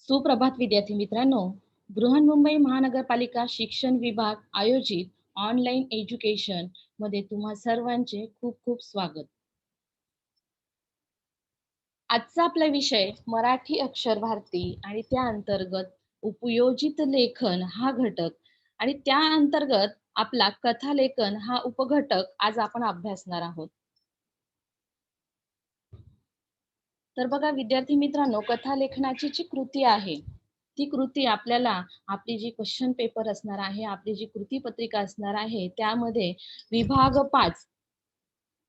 सुप्रभात विद्यार्थी मित्रांनो. बृहन्मुंबई महानगरपालिका शिक्षण विभाग आयोजित ऑनलाईन एज्युकेशन मध्ये तुम्हा सर्वांचे खूप खूप स्वागत. आजचा आपला विषय मराठी अक्षर भारती आणि त्या अंतर्गत उपयोजित लेखन हा घटक आणि त्या अंतर्गत आपला कथालेखन हा उपघटक आज आपण अभ्यासणार आहोत. तर बघा विद्यार्थी मित्रांनो, कथा लेखनाची जी कृती आहे, ती कृती आपल्याला आपली जी क्वेश्चन पेपर असणार आहे, आपली जी कृती पत्रिका असणार आहे, त्यामध्ये विभाग 5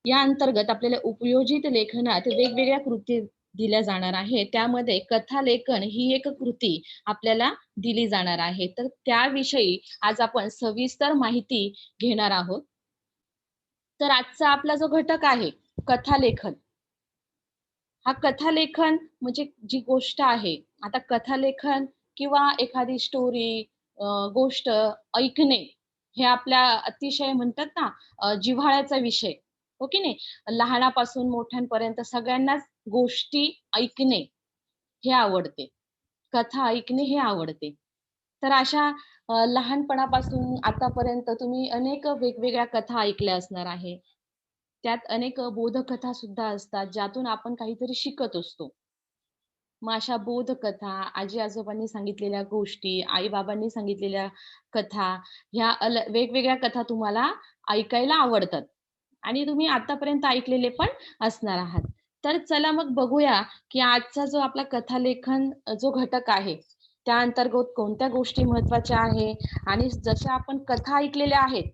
या अंतर्गत आपल्याला उपयोजित लेखनात वेगवेगळ्या कृती दिल्या जाणार आहे. त्यामध्ये कथा लेखन ही एक कृती आपल्याला दिली जाणार आहे. तर त्याविषयी आज आपण सविस्तर माहिती घेणार आहोत. तर आजचा आपला जो घटक आहे, कथालेखन. हा कथालेखन म्हणजे जी गोष्ट आहे. आता कथालेखन किंवा एखादी स्टोरी गोष्ट ऐकणे हे आपल्या अतिशय म्हणतात ना जिव्हाळ्याचा विषय, हो की नाही? लहानापासून मोठ्यांपर्यंत सगळ्यांनाच गोष्टी ऐकणे हे आवडते. कथा ऐकणे हे आवडते. तर अशा लहानपणापासून आतापर्यंत तुम्ही अनेक वेगवेगळ्या कथा ऐकल्या असणार आहे. त्यात अनेक बोधकथा सुद्धा असतात, ज्यातून आपण काहीतरी शिकत असतो. मग अशा बोधकथा, आजी-आजोबांनी सांगितलेल्या गोष्टी, आई-बाबांनी सांगितलेल्या कथा, ह्या वेगवेगळ्या कथा तुम्हाला ऐकायला आवडतात आणि तुम्ही आतापर्यंत ऐकलेले पण असणार आहात. तर चला मग बघूया, की आजचा जो आपला कथालेखन जो घटक आहे, त्या अंतर्गत कोणत्या गोष्टी महत्त्वाच्या आहे आणि जशा आपण कथा ऐकलेल्या आहेत,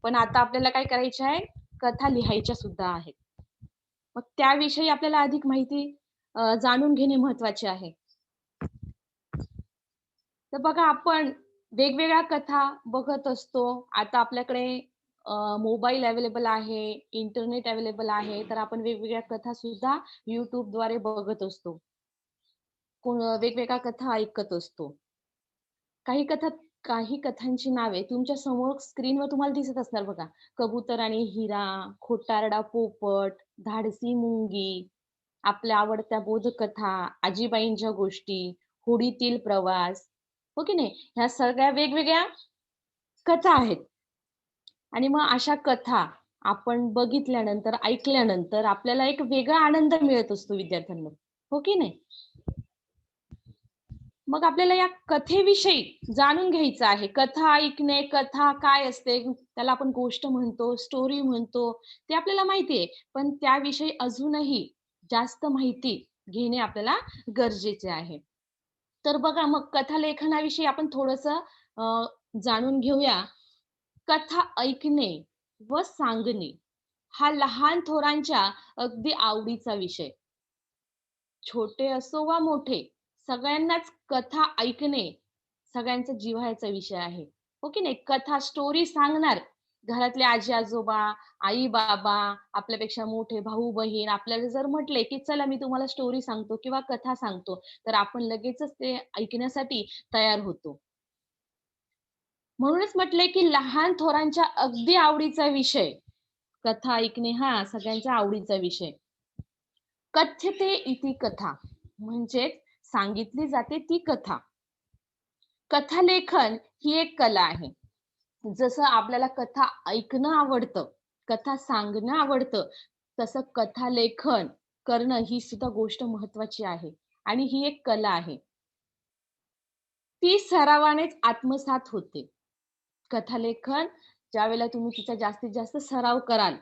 पण आता आपल्याला काय करायच्या आहे, कथा लिहायच्या सुद्धा आहेत. मग त्याविषयी आपल्याला अधिक माहिती जाणून घेणे महत्त्वाचे आहे. तर बघा आपण वेगवेगळ्या कथा बघत असतो. आता आपल्याकडे मोबाईल अवेलेबल आहे, इंटरनेट अवेलेबल आहे, तर आपण वेगवेगळ्या कथा सुद्धा YouTubeद्वारे बघत असतो. वेगवेगळ्या कथा ऐकत असतो. काही कथा काही कथांची नावे तुमच्या समोर स्क्रीनवर तुम्हाला दिसत असणार बघा. कबूतर आणि हिरा, खोटारडा पोपट, धाडसी मुंगी, आपल्या आवडत्या बोधकथा, आजीबाईंच्या गोष्टी, होडीतील प्रवास, हो की नाही? ह्या सगळ्या वेगवेगळ्या कथा आहेत आणि मग अशा कथा आपण बघितल्यानंतर, ऐकल्यानंतर आपल्याला एक वेगळा आनंद मिळत असतो विद्यार्थ्यांनो, हो की नाही? मग आपल्याला या कथेविषयी जाणून घ्यायचं आहे. कथा ऐकणे, कथा काय असते? त्याला आपण गोष्ट म्हणतो, स्टोरी म्हणतो, ते आपल्याला माहिती आहे. पण त्याविषयी अजूनही जास्त माहिती घेणे आपल्याला गरजेचे आहे. तर बघा मग कथा लेखनाविषयी आपण थोडंसं जाणून घेऊया. कथा ऐकणे व सांगणे हा लहान-थोरांच्या अगदी आवडीचा विषय. छोटे असो वा मोठे, सगळ्यांनाच कथा ऐकणे सगळ्यांचा जिव्हाळ्याचा विषय आहे. हो की नाही? कथा स्टोरी सांगणार घरातले आजी-आजोबा, आई-बाबा, आपल्यापेक्षा मोठे भाऊ-बहीण आपल्याला जर म्हटले, की "चला मी तुम्हाला स्टोरी सांगतो किंवा कथा सांगतो." तर आपण लगेचच ते ऐकण्यासाठी तयार होतो. म्हणूनच म्हटलंय, की लहान-थोरांच्या अगदी आवडीचा विषय कथा ऐकणे हा सगळ्यांच्या आवडीचा विषय. कथ्यते इति कथा म्हणजेच सांगितली जाते ती कथा. कथालेखन ही एक कला आहे. जसं आपल्याला कथा ऐकणं आवडतं, कथा सांगणं आवडतं, तसं कथालेखन करणं ही सुद्धा गोष्ट महत्त्वाची आहे आणि ही एक कला आहे. ती सरावानेच आत्मसात होते. कथालेखन ज्यावेळेला तुम्ही तिचा जास्तीत जास्त सराव कराल,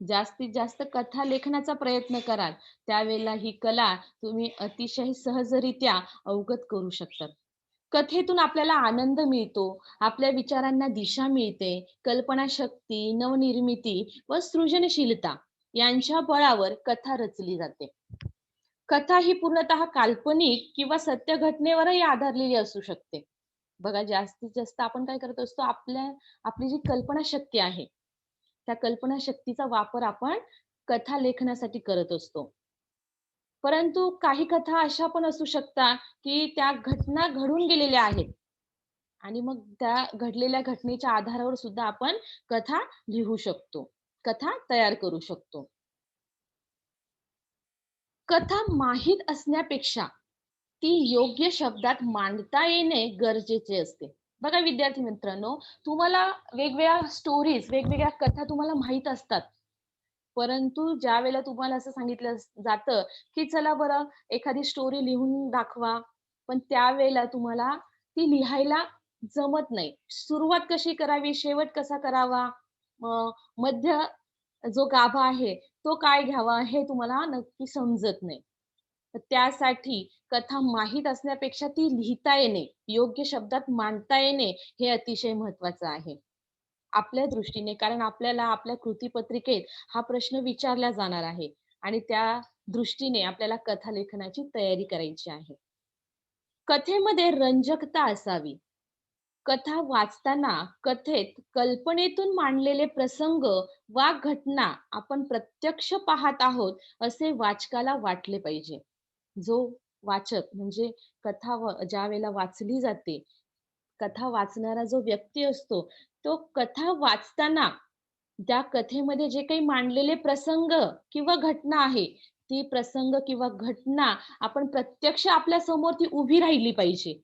जास्तीत जास्त कथा लेखनाचा प्रयत्न कराल, त्यावेळेला ही कला तुम्ही अतिशय सहजरित्या अवगत करू शकतात. कथेतून आपल्याला आनंद मिळतो, आपल्या विचारांना दिशा मिळते, कल्पनाशक्ती, नवनिर्मिती व सृजनशीलता यांच्या बळावर कथा रचली जाते. कथा ही पूर्णतः काल्पनिक किंवा सत्य घटनेवरही आधारलेली असू शकते. बघा जास्तीत जास्त आपण काय करत असतो, आपली जी कल्पनाशक्ती आहे, त्या कल्पनाशक्तीचा वापर आपण कथा लेखनासाठी करत असतो. परंतु काही कथा अशा पण असू शकतात, की त्या घटना घडून गेलेल्या आहेत आणि मग त्या घडलेल्या घटनेच्या आधारावर सुद्धा आपण कथा लिहू शकतो. कथा तयार करू शकतो. कथा माहीत असण्यापेक्षा ती योग्य शब्दात मांडता येणे गरजेचे असते. बघा विद्यार्थी मित्रांनो, तुम्हाला वेगवेगळ्या स्टोरीज, वेगवेगळ्या कथा तुम्हाला माहीत असतात. परंतु ज्यावेळेला तुम्हाला असं सांगितलं जातं, की चला बरं एखादी स्टोरी लिहून दाखवा. पण त्यावेळेला तुम्हाला ती लिहायला जमत नाही. सुरुवात कशी करावी, शेवट कसा करावा, मध्य जो गाभा आहे, तो काय घ्यावा हे तुम्हाला नक्की समजत नाही. तर त्यासाठी कथा माहीत असण्यापेक्षा ती लिहिता येणे, योग्य शब्दात मांडता येणे हे अतिशय महत्त्वाचं आहे. आपल्या दृष्टीने कारण आपल्याला आपल्या कृतीपत्रिकेत हा प्रश्न विचारला जाणार आहे आणि त्या दृष्टीने आपल्याला कथा लेखनाची तयारी करायची आहे. कथेमध्ये रंजकता असावी. कथा वाचताना कथेत कल्पनेतून मांडलेले प्रसंग वा घटना आपण प्रत्यक्ष पाहत आहोत असे वाचकाला वाटले पाहिजे. जो वाचक म्हणजे ज्यावेळेला वाचली जाते, कथा वाचणारा जो व्यक्ती असतो, तो कथा वाचताना त्या कथेमध्ये जे काही मांडलेले प्रसंग किंवा घटना आहे, ती प्रसंग किंवा घटना आपण प्रत्यक्ष आपल्या समोर ती उभी राहिली पाहिजे.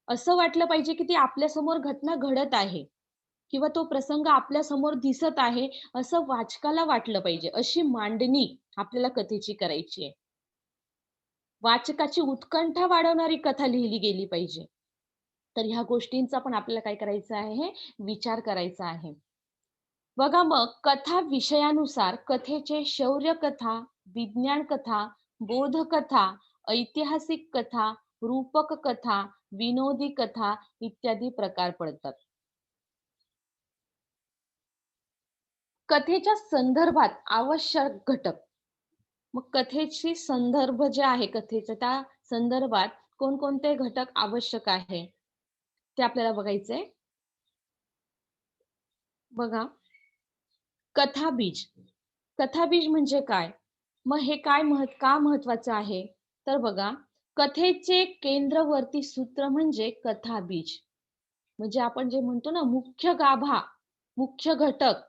असं वाटलं पाहिजे, की ती आपल्यासमोर घटना घडत आहे किंवा तो प्रसंग आपल्यासमोर दिसत आहे, असं वाचकाला वाटलं पाहिजे. अशी मांडणी आपल्याला कथेची करायची आहे. वाचकाची उत्कंठा वाढवणारी कथा लिहिली गेली पाहिजे. तर ह्या गोष्टींचा पण आपल्याला काय करायचं आहे, विचार करायचा आहे. बघा मग कथा विषयानुसार कथेचे शौर्य कथा, विज्ञान कथा, बोधकथा, ऐतिहासिक कथा, रूपक कथा, विनोदी कथा इत्यादी प्रकार पडतात. कथेच्या संदर्भात आवश्यक घटक. मग कथेची संदर्भ जे आहे कथेच्या त्या संदर्भात कोणकोणते घटक आवश्यक आहे, ते आपल्याला बघायचंय. बघा, कथाबीज. कथाबीज म्हणजे काय? मग हे का महत्वाचं आहे? तर बघा, कथेचे केंद्रवर्ती सूत्र म्हणजे कथाबीज. म्हणजे आपण जे म्हणतो ना मुख्य गाभा, मुख्य घटक.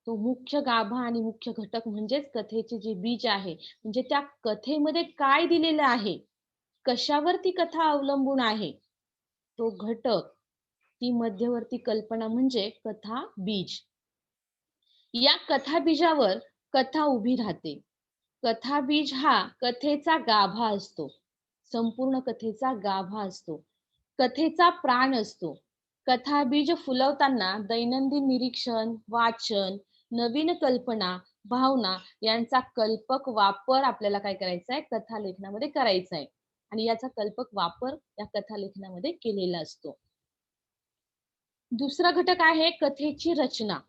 तो मुख्य गाभा आणि मुख्य घटक म्हणजेच कथेचे जे बीज आहे. म्हणजे त्या कथेमध्ये काय दिलेलं आहे? कशावर ती कथा अवलंबून आहे? तो घटक, ती मध्यवर्ती कल्पना म्हणजे कथा बीज. या कथाबीजावर कथा उभी राहते. कथाबीज हा कथेचा गाभा असतो. संपूर्ण कथेचा गाभा असतो. कथेचा प्राण असतो. कथाबीज फुलवताना दैनंदिन निरीक्षण, वाचन, नवीन कल्पना, भावना यांचा कल्पक वापर आपल्याला काय करायचा आहे, कथा लेखनामध्ये करायचा आहे. आणि याचा कल्पक वापर या कथा लेखनामध्ये केलेला असतो. दुसरा घटक आहे कथेची रचना.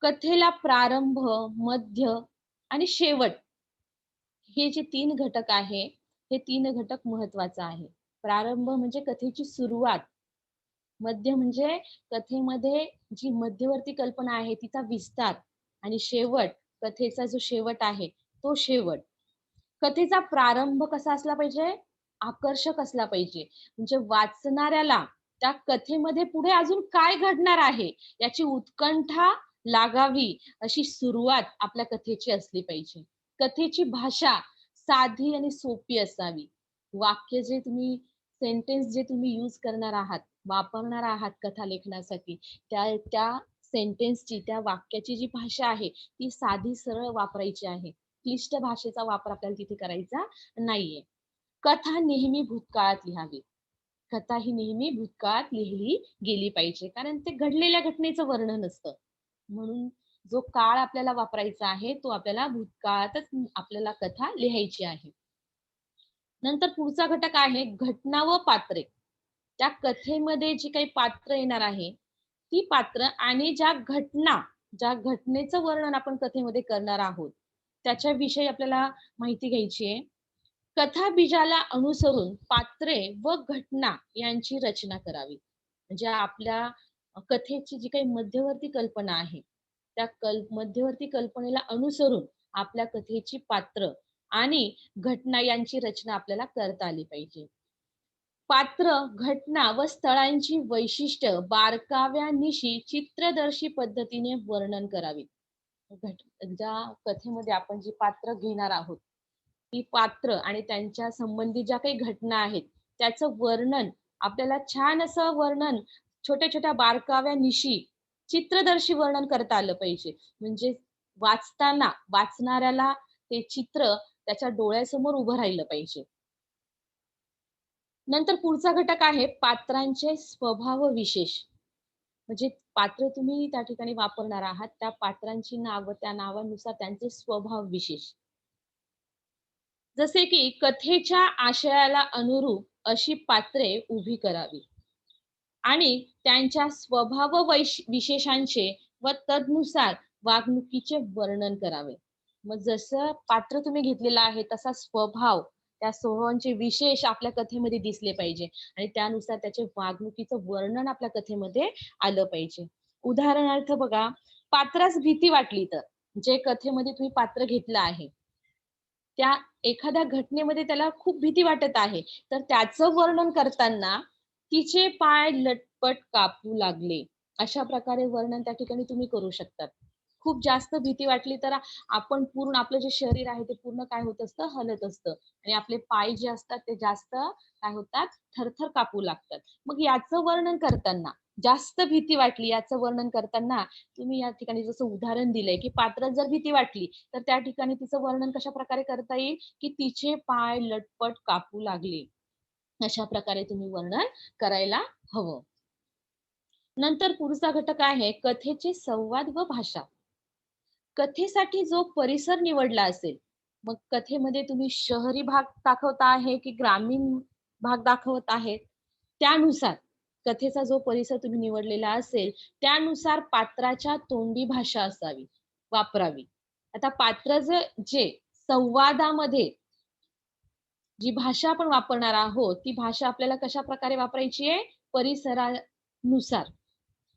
कथेला प्रारंभ, मध्य आणि शेवट हे जे 3 घटक आहे, हे 3 घटक महत्त्वाचा आहे. प्रारंभ म्हणजे कथेची सुरुवात, मध्य म्हणजे कथेमध्ये जी मध्यवर्ती कल्पना आहे तिचा विस्तार आणि शेवट, कथेचा जो शेवट आहे, तो शेवट. कथेचा प्रारंभ कसा असला पाहिजे? आकर्षक असला पाहिजे. म्हणजे वाचणाऱ्याला त्या कथेमध्ये पुढे अजून काय घडणार आहे, याची उत्कंठा लागावी, अशी सुरुवात आपल्या कथेची असली पाहिजे. कथेची भाषा साधी आणि सोपी असावी. वाक्य जे तुम्ही सेंटेन्स जे तुम्ही यूज करणार आहात, वापरणार आहात कथा लेखनासाठी, त्या त्या सेंटेन्सची, त्या वाक्याची जी भाषा आहे, ती साधी सरळ वापरायची आहे. क्लिष्ट भाषेचा वापर आपल्याला तिथे करायचा नाहीये. कथा नेहमी भूतकाळात लिहावी. कथा ही नेहमी भूतकाळात लिहिली गेली पाहिजे. कारण ते घडलेल्या घटनेचं वर्णन असतं. म्हणून जो काळ आपल्याला वापरायचा आहे, तो आपल्याला भूतकाळातच आपल्याला कथा लिहायची आहे. नंतर पुढचा घटक आहे घटना व पात्रे. त्या कथेमध्ये जी काही पात्र येणार आहे, ती पात्र आणि ज्या घटनेचं वर्णन आपण कथेमध्ये करणार आहोत, त्याच्याविषयी आपल्याला माहिती घ्यायची आहे. कथाबीजाला अनुसरून पात्रे व घटना यांची रचना करावी. म्हणजे आपल्या कथेची जी काही मध्यवर्ती कल्पना आहे, त्या मध्यवर्ती कल्पनेला अनुसरून आपल्या कथेची पात्र आणि घटना यांची रचना आपल्याला करता आली पाहिजे. पात्र, घटना व स्थळांची वैशिष्ट्य बारकाव्यानिशी चित्रदर्शी पद्धतीने वर्णन करावी. ज्या कथेमध्ये आपण जी पात्र घेणार आहोत, ती पात्र आणि त्यांच्या संबंधित ज्या काही घटना आहेत, त्याचं वर्णन आपल्याला छान असं वर्णन छोट्या-छोट्या बारकाव्यानिशी चित्रदर्शी वर्णन करता आलं पाहिजे. म्हणजे वाचताना वाचणाऱ्याला ते चित्र त्याच्या डोळ्यासमोर उभं राहिलं पाहिजे. नंतर पुढचा घटक आहे पात्रांचे स्वभाव विशेष. म्हणजे पात्र तुम्ही त्या ठिकाणी वापरणार आहात, त्या पात्रांची नावं, त्या नावानुसार त्यांचे स्वभाव विशेष. जसे की कथेच्या आशयाला अनुरूप अशी पात्रे उभी करावी आणि त्यांच्या स्वभाव विशेषांचे व तदनुसार वागणुकीचे वर्णन करावे. मग जसं पात्र तुम्ही घेतलेलं आहे तसा स्वभाव, त्या स्वभावांचे विशेष आपल्या कथेमध्ये दिसले पाहिजे आणि त्यानुसार त्याचे वागणुकीचं वर्णन आपल्या कथेमध्ये आलं पाहिजे. उदाहरणार्थ बघा, पात्रास भीती वाटली तर, जे कथेमध्ये तुम्ही पात्र घेतलं आहे, त्या एखाद्या घटनेमध्ये त्याला खूप भीती वाटत आहे, तर त्याचं वर्णन करताना तिचे पाय लटपट कापू लागले. अशा प्रकारे वर्णन त्या ठिकाणी तुम्ही करू शकतात. खूप जास्त भीती वाटली तर आपण पूर्ण आपलं जे शरीर आहे ते पूर्ण काय होत असतं, हलत असतं आणि आपले पाय जे असतात ते जास्त काय होतात, थरथर कापू लागतात. मग याचं वर्णन करताना जास्त भीती वाटली याचं वर्णन करताना तुम्ही या ठिकाणी जसं उदाहरण दिलंय, की पात्रात जर भीती वाटली, तर त्या ठिकाणी तिचं वर्णन कशाप्रकारे करता येईल, की तिचे पाय लटपट कापू लागले. अशा प्रकारे तुम्ही वर्णन करायला हवं. नंतर पुढचा घटक आहे कथेचे संवाद व भाषा. कथेसाठी जो परिसर निवडला असेल, मग कथेमध्ये तुम्ही शहरी भाग दाखवता आहे, की ग्रामीण भाग दाखवत आहेत, त्यानुसार कथेचा जो परिसर तुम्ही निवडलेला असेल, त्यानुसार पात्राच्या तोंडी भाषा असावी, वापरावी. आता पात्र जे संवादामध्ये जी भाषा आपण वापरणार आहोत, ती भाषा आपल्याला कशाप्रकारे वापरायची आहे? परिसरानुसार.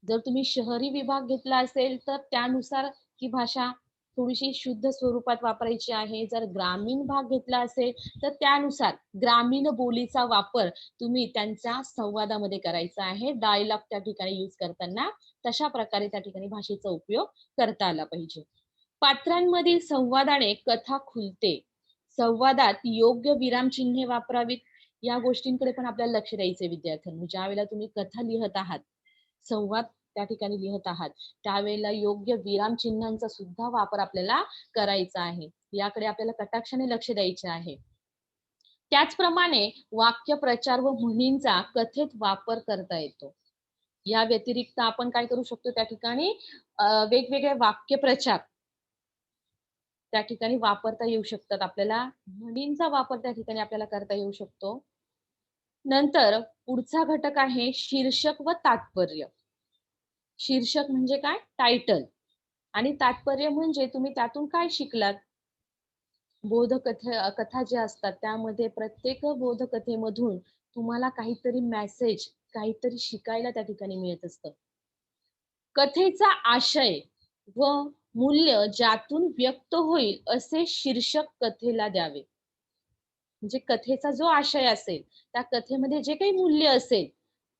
जर तुम्ही शहरी विभाग घेतला असेल, तर त्यानुसार ही भाषा थोडीशी शुद्ध स्वरूपात वापरायची आहे. जर ग्रामीण भाग घेतला असेल, तर त्यानुसार ग्रामीण बोलीचा वापर तुम्ही त्यांच्या संवादामध्ये करायचा आहे. डायलॉग त्या ठिकाणी यूज करताना तशा प्रकारे त्या ठिकाणी भाषेचा उपयोग करता आला पाहिजे. पात्रांमधील संवादाने कथा खुलते. संवादात योग्य विरामचिन्हे वापरावीत. या गोष्टींकडे पण आपल्याला लक्ष द्यायचंय विद्यार्थ्यांनो. ज्यावेळेला तुम्ही कथा लिहत आहात, संवाद त्या ठिकाणी लिहत आहात, त्यावेळेला योग्य विरामचिन्हांचा सुद्धा वापर आपल्याला करायचा आहे. याकडे आपल्याला कटाक्षाने लक्ष द्यायचे आहे. त्याचप्रमाणे वाक्यप्रचार व म्हणींचा कथेत वापर करता येतो. या व्यतिरिक्त आपण काय करू शकतो त्या ठिकाणी वेगवेगळे वाक्यप्रचार त्या ठिकाणी वापरता येऊ शकतात आपल्याला. म्हणींचा वापर त्या ठिकाणी आपल्याला करता येऊ शकतो. नंतर पुढचा घटक आहे शीर्षक व तात्पर्य. शीर्षक म्हणजे काय? टायटल आणि तात्पर्य म्हणजे तुम्ही त्यातून काय शिकलात? कथा ज्या असतात त्यामध्ये प्रत्येक बोधकथेमधून तुम्हाला काहीतरी मेसेज, काहीतरी शिकायला त्या ठिकाणी मिळत असतं. कथेचा आशय व मूल्य ज्यातून व्यक्त होईल असे शीर्षक कथेला द्यावे. म्हणजे कथेचा जो आशय असेल, त्या कथेमध्ये जे काही मूल्य असेल,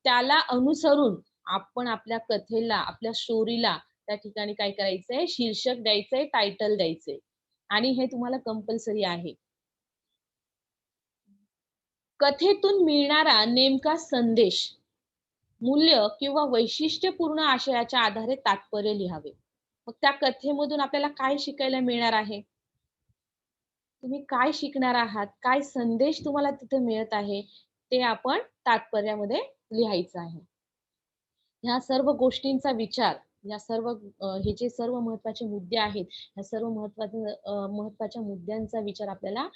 त्याला अनुसरून आपण आपल्या कथेला, आपल्या स्टोरीला त्या ठिकाणी काय करायचंय, शीर्षक द्यायचंय, टायटल द्यायचंय आणि हे तुम्हाला कंपल्सरी आहे. कथेतून मिळणारा नेमका संदेश, मूल्य किंवा वैशिष्ट्यपूर्ण आशयाच्या आधारे तात्पर्य लिहावे. मग त्या कथेमधून आपल्याला काय शिकायला मिळणार आहे? तुम्ही काय शिकणार आहात? काय संदेश तुम्हाला तिथे मिळत आहे? ते आपण तात्पर्यामध्ये लिहायचं आहे. ह्या सर्व गोष्टींचा विचार, या सर्व हे जे सर्व महत्त्वाचे मुद्दे आहेत, ह्या सर्व महत्त्वाच्या मुद्द्यांचा विचार आपल्याला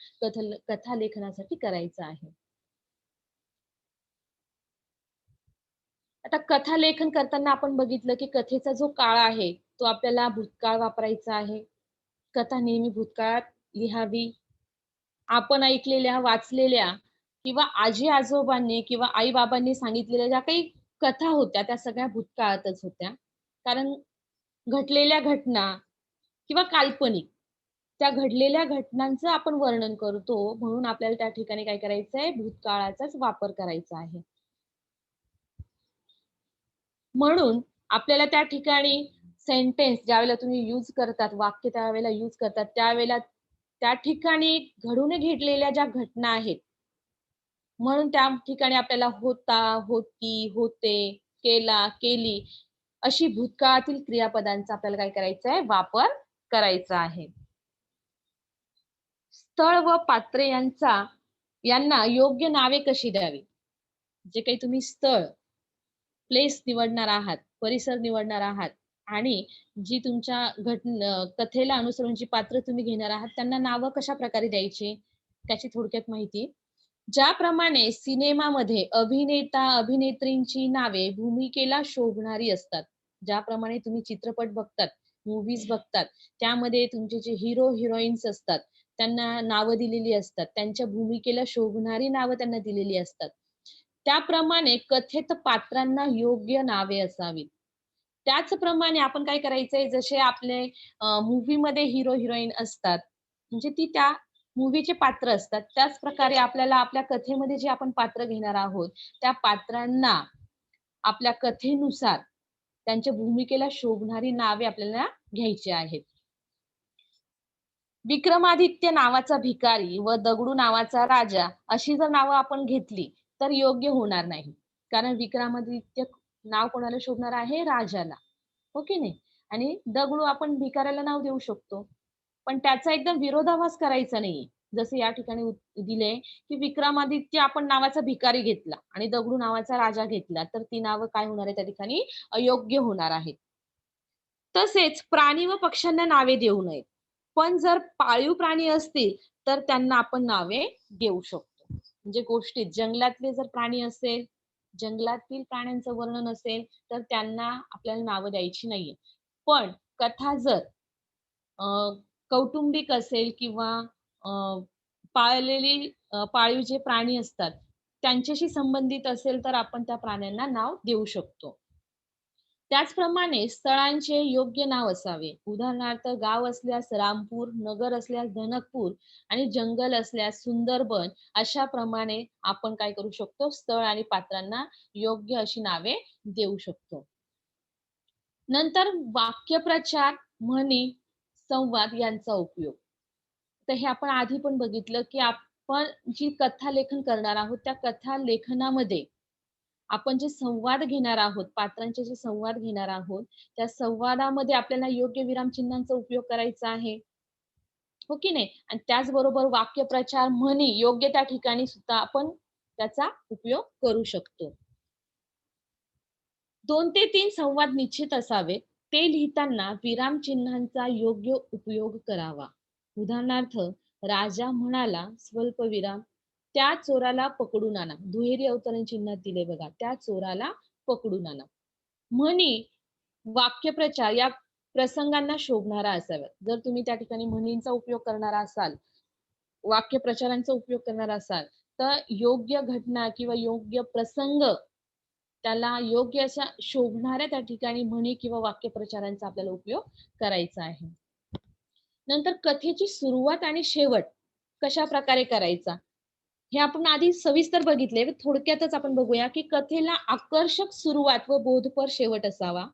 कथा लेखनासाठी करायचा आहे. आता कथा लेखन करताना आपण बघितलं, की कथेचा जो काळ आहे, तो आपल्याला भूतकाळ वापरायचा आहे. कथा नेहमी भूतकाळात लिहावी. आपण ऐकलेल्या, वाचलेल्या किंवा आजी-आजोबांनी किंवा आई-बाबांनी सांगितलेल्या ज्या काही कथा होत्या, त्या सगळ्या भूतकाळातच होत्या. कारण घडलेल्या घटना किंवा काल्पनिक, त्या घडलेल्या घटनांचं आपण वर्णन करतो, म्हणून आपल्याला त्या ठिकाणी काय करायचंय, भूतकाळाचाच वापर करायचा आहे. म्हणून आपल्याला त्या ठिकाणी सेंटेन्स ज्यावेळेला तुम्ही यूज करतात, वाक्य त्यावेळेला यूज करतात, त्यावेळेला त्या ठिकाणी घडून घडलेल्या ज्या घटना आहेत, म्हणून त्या ठिकाणी आपल्याला होता, होती, होते, केला, केली अशी भूतकाळातील क्रियापदांचा आपल्याला काय करायचा आहे? वापर करायचा आहे. स्थळ व पात्रे यांना योग्य नावे कशी द्यावी? जे काही तुम्ही स्थळ, प्लेस निवडणार आहात, परिसर निवडणार आहात आणि जी तुमच्या कथेला अनुसरून जी पात्र तुम्ही घेणार आहात, त्यांना नावं कशाप्रकारे द्यायची? त्याची थोडक्यात माहिती. ज्याप्रमाणे सिनेमामध्ये अभिनेता-अभिनेत्रींची नावे भूमिकेला शोभणारी असतात. ज्याप्रमाणे तुम्ही चित्रपट बघतात, मूव्हीज बघतात, त्यामध्ये तुमचे जे हिरो-हिरोईन्स असतात, त्यांना नावं दिलेली असतात. त्यांच्या भूमिकेला शोभणारी नावं त्यांना दिलेली असतात. त्याप्रमाणे कथेत पात्रांना योग्य नावे असावीत. त्याचप्रमाणे आपण काय करायचंय, जसे आपले मूव्हीमध्ये हिरो-हिरोईन असतात, म्हणजे ती त्या मूव्हीचे पात्र असतात. त्याच प्रकारे आपल्याला आपल्या कथेमध्ये जे आपण पात्र घेणार आहोत, त्या पात्रांना आपल्या कथेनुसार त्यांच्या भूमिकेला शोभणारी नावे आपल्याला घ्यायची आहेत. विक्रमादित्य नावाचा भिकारी व दगडू नावाचा राजा अशी जर नावं आपण घेतली, तर योग्य होणार नाही. कारण विक्रमादित्य नाव कोणाला शोभणार आहे? राजाला. हो की नाही? आणि दगडू आपण भिकाऱ्याला नाव देऊ शकतो. पण त्याचा एकदम विरोधाभास करायचा नाहीये. जसं या ठिकाणी दिलंय, की विक्रमादित्य आपण नावाचा भिकारी घेतला आणि दगडू नावाचा राजा घेतला, तर ती नावं काय होणार आहे त्या ठिकाणी? अयोग्य होणार आहेत. तसेच प्राणी व पक्ष्यांना नावे देऊ नयेत. पण जर पाळीव प्राणी असतील, तर त्यांना आपण नावे देऊ शकतो. म्हणजे गोष्टीत जंगलातले जर प्राणी असेल, जंगलातील प्राण्यांचं वर्णन असेल, तर त्यांना आपल्याला नावं द्यायची नाहीये. पण कथा जर अ, कौटुंबिक असेल किंवा अ, पाळीव जे प्राणी असतात, त्यांच्याशी संबंधित असेल, तर आपण त्या प्राण्यांना नाव देऊ शकतो. त्याचप्रमाणे स्थळांचे योग्य नाव असावे. उदाहरणार्थ गाव असल्यास रामपूर, नगर असल्यास धनकपूर आणि जंगल असल्यास सुंदरबन अशाप्रमाणे आपण काय करू शकतो, स्थळ आणि पात्रांना योग्य अशी नावे देऊ शकतो. नंतर वाक्यप्रचार, म्हणी, संवाद यांचा उपयोग. तर हे आपण आधी पण बघितलं, की आपण जी कथा लेखन करणार आहोत, त्या कथा लेखनामध्ये आपण जे संवाद घेणार आहोत, पात्रांचे जे संवाद घेणार आहोत, त्या संवादामध्ये आपल्याला योग्य विरामचिन्हांचा उपयोग करायचा आहे. हो की नाही? आणि त्याचबरोबर वाक्यप्रचार, म्हणी योग्य त्या ठिकाणी सुद्धा आपण त्याचा उपयोग करू शकतो. 2 ते 3 संवाद निश्चित असावेत. ते लिहिताना विरामचिन्हांचा योग्य उपयोग करावा. उदाहरणार्थ, राजा म्हणाला, स्वल्पविराम, "त्या चोराला पकडून आणा." दुहेरी अवतरण चिन्हात दिले बघा. "त्या चोराला पकडून आणा." म्हणी, वाक्यप्रचार या प्रसंगांना शोभणारा असाव्यात. जर तुम्ही त्या ठिकाणी म्हणींचा उपयोग करणार असाल, वाक्यप्रचारांचा उपयोग करणार असाल, तर योग्य घटना किंवा योग्य प्रसंग त्याला योग्य अशा शोभणाऱ्या त्या ठिकाणी म्हणी किंवा वाक्यप्रचारांचा आपल्याला उपयोग करायचा आहे. नंतर कथेची सुरुवात आणि शेवट कशाप्रकारे करायचा? हे आपण आधी सविस्तर बघितले. थोडक्यातच आपण बघूया, की कथेला आकर्षक सुरुवात व बोधपर शेवट असावा.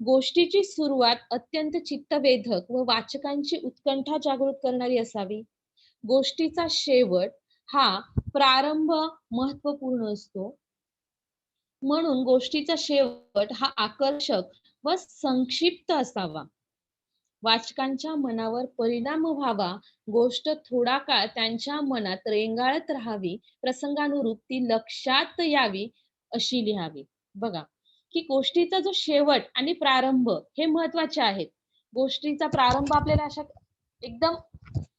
गोष्टीची सुरुवात अत्यंत चित्तवेधक व वाचकांची उत्कंठा जागृत करणारी असावी. गोष्टीचा शेवट हा प्रारंभ महत्त्वपूर्ण असतो. म्हणून गोष्टीचा शेवट हा आकर्षक व संक्षिप्त असावा. वाचकांच्या मनावर परिणाम व्हावा, गोष्ट थोडा काळ त्यांच्या मनात रेंगाळत राहावी, प्रसंगानुरूप ती लक्षात यावी अशी लिहावी. बघा, की गोष्टीचा जो शेवट आणि प्रारंभ हे महत्वाचे आहेत. गोष्टीचा प्रारंभ आपल्याला अशा एकदम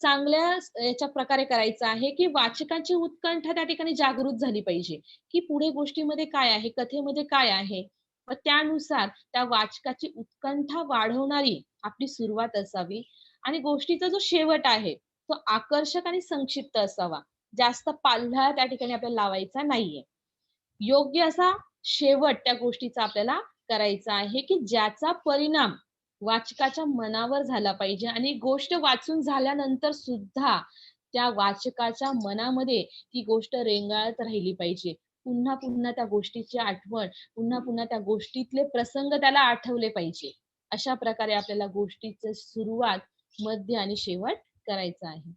चांगल्या याच्या प्रकारे करायचा आहे, की वाचकाची उत्कंठा त्या ठिकाणी जागृत झाली पाहिजे, की पुढे गोष्टीमध्ये काय आहे, कथेमध्ये काय आहे. मग त्यानुसार त्या वाचकाची उत्कंठा वाढवणारी आपली सुरुवात असावी आणि गोष्टीचा जो शेवट आहे, तो आकर्षक आणि संक्षिप्त असावा. जास्त पाल्हा त्या ठिकाणी आपल्याला लावायचा नाहीये. योग्य असा शेवट त्या गोष्टीचा आपल्याला करायचा आहे, की ज्याचा परिणाम वाचकाच्या मनावर झाला पाहिजे आणि गोष्ट वाचून झाल्यानंतर सुद्धा त्या वाचकाच्या मनामध्ये ती गोष्ट रेंगाळत राहिली पाहिजे. पुन्हा-पुन्हा त्या गोष्टीची आठवण, पुन्हा-पुन्हा त्या गोष्टीतले प्रसंग त्याला आठवले पाहिजे. अशा प्रकारे आपल्याला गोष्टीचं सुरुवात, मध्य आणि शेवट करायचा आहे.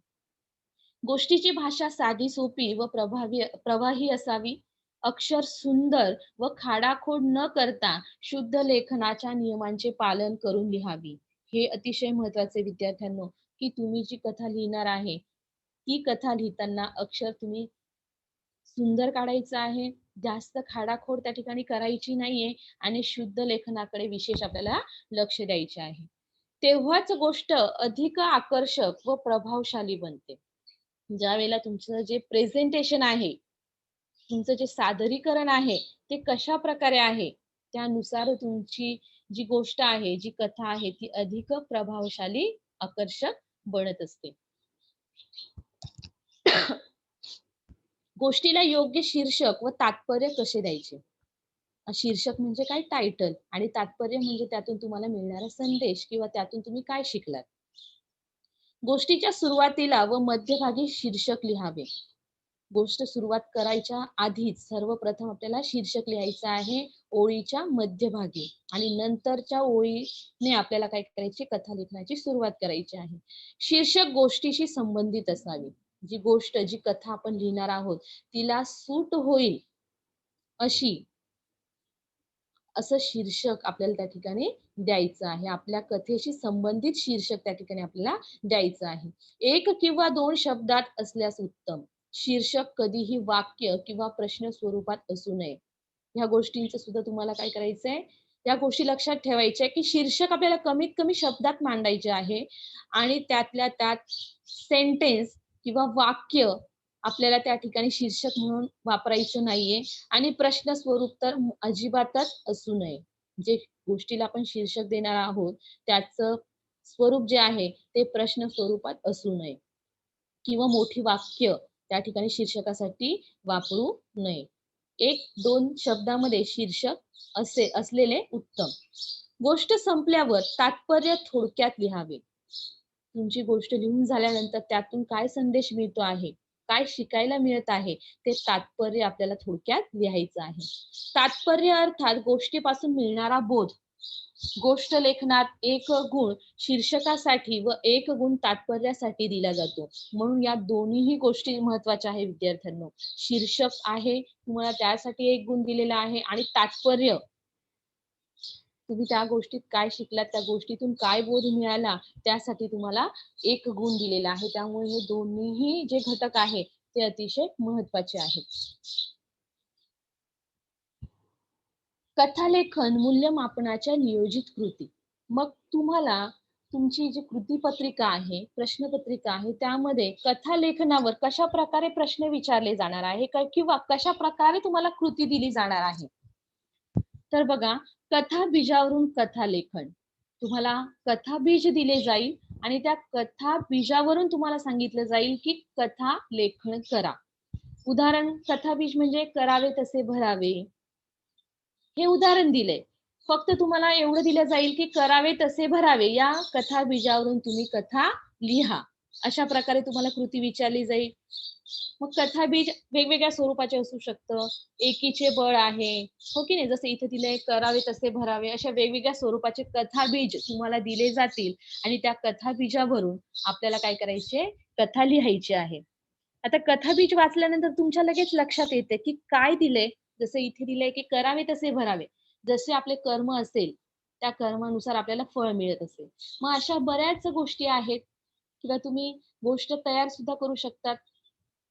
गोष्टीची भाषा साधी सोपी व प्रवाही असावी. अक्षर सुंदर व खाडाखोड न करता शुद्ध लेखनाच्या नियमांचे पालन करून लिहावी. हे अतिशय महत्वाचे विद्यार्थ्यांनो, की तुम्ही जी कथा लिहिणार आहे, ती कथा लिहिताना अक्षर तुम्ही सुंदर काढायचं आहे. जास्त खाडाखोड त्या ठिकाणी करायची नाहीये आणि शुद्ध लेखनाकडे विशेष आपल्याला लक्ष द्यायचे आहे. तेव्हाच गोष्ट अधिक आकर्षक व प्रभावशाली बनते. ज्यावेळेला तुमचं जे प्रेझेंटेशन आहे, तुमचं जे सादरीकरण आहे, ते कशाप्रकारे आहे, त्यानुसार तुमची जी गोष्ट आहे, जी कथा आहे, ती अधिक प्रभावशाली, आकर्षक बनत असते. गोष्टीला योग्य शीर्षक व तात्पर्य कसे द्यायचे? शीर्षक म्हणजे काय? टायटल आणि तात्पर्य म्हणजे त्यातून तुम्हाला मिळणारा संदेश किंवा त्यातून तुम्ही काय शिकलात. गोष्टीच्या सुरुवातीला व मध्यभागी शीर्षक लिहावे. गोष्ट सुरुवात करायच्या आधीच सर्वप्रथम आपल्याला शीर्षक लिहायचं आहे ओळीच्या मध्यभागी आणि नंतरच्या ओळीने आपल्याला काय करायची? कथा लेखनाची सुरुवात करायची आहे. शीर्षक गोष्टीशी संबंधित असावी. जी गोष्ट, जी कथा आपण लिहिणार आहोत, तिला सूट होईल अशी असं शीर्षक आपल्याला त्या ठिकाणी द्यायचं आहे. आपल्या कथेशी संबंधित शीर्षक त्या ठिकाणी आपल्याला द्यायचं आहे. 1 किंवा 2 शब्दात असल्यास उत्तम. शीर्षक कधीही वाक्य किंवा प्रश्न स्वरूपात असू नये. ह्या गोष्टींचं सुद्धा तुम्हाला काय करायचंय, या गोष्टी लक्षात ठेवायच्या की शीर्षक आपल्याला कमीत कमी शब्दात मांडायचे आहे आणि त्यातल्या त्यात सेंटेन्स किंवा वाक्य आपल्याला त्या ठिकाणी शीर्षक म्हणून वापरायचं नाहीये आणि प्रश्न स्वरूप तर अजिबातच असू नये. जे गोष्टीला आपण शीर्षक देणार आहोत, त्याचं स्वरूप जे आहे ते प्रश्न स्वरूपात असू नये किंवा मोठी वाक्य त्या ठिकाणी शीर्षकासाठी वापरू नये. 1-2 शब्दामध्ये शीर्षक असलेले उत्तम. गोष्ट संपल्यावर तात्पर्य थोडक्यात लिहावे. तुमची गोष्ट लिहून झाल्यानंतर त्यातून काय संदेश मिळतो आहे, काय शिकायला मिळत आहे, ते तात्पर्य आपल्याला थोडक्यात लिहायचं आहे. तात्पर्य अर्थात गोष्टीपासून मिळणारा बोध. गोष्ट लेखनात 1 गुण शीर्षकासाठी व 1 गुण तात्पर्यासाठी दिला जातो. म्हणून या दोन्हीही गोष्टी महत्त्वाच्या आहेत विद्यार्थ्यांनो. शीर्षक आहे, तुम्हाला त्यासाठी 1 गुण दिलेला आहे आणि तात्पर्य तुम्ही त्या गोष्टीत काय शिकलात, त्या गोष्टीतून काय बोध मिळाला, त्यासाठी तुम्हाला 1 गुण दिलेला आहे. त्यामुळे हे दोन्हीही जे घटक आहेत, ते अतिशय महत्त्वाचे आहेत. कथालेखन मूल्यमापनाच्या नियोजित कृती. मग तुम्हाला तुमची जी कृतीपत्रिका आहे, प्रश्नपत्रिका आहे, त्यामध्ये कथालेखनावर कशाप्रकारे प्रश्न विचारले जाणार आहे किंवा कशाप्रकारे तुम्हाला कृती दिली जाणार आहे. तर बघा, कथा बीजावरून कथालेखन. तुम्हाला कथा बीज दिले जाईल आणि त्या कथा बीजावरून तुम्हाला सांगितलं जाईल, की कथा लेखन करा. उदाहरण कथाबीज म्हणजे करावे तसे भरावे. हे उदाहरण दिलंय. फक्त तुम्हाला एवढं दिलं जाईल, की करावे तसे भरावे. या कथा बीजावरून तुम्ही कथा लिहा. अशा प्रकारे तुम्हाला कृती विचारली जाईल. मग कथाबीज वेगवेगळ्या स्वरूपाचे असू शकतं. एकीचे बळ आहे, हो की नाही? जसं इथे दिलंय करावे तसे भरावे. अशा वेगवेगळ्या स्वरूपाचे कथाबीज तुम्हाला दिले जातील आणि त्या कथाबीजावरून आपल्याला काय करायचे? कथा लिहायची आहे. आता कथाबीज वाचल्यानंतर तुमच्या लगेच लक्षात येते, की काय दिलंय? जसं इथे दिलंय, की करावे तसे भरावे. जसे आपले कर्म असेल, त्या कर्मानुसार आपल्याला फळ मिळत असेल. मग अशा बऱ्याच गोष्टी आहेत किंवा तुम्ही गोष्ट तयार सुद्धा करू शकतात.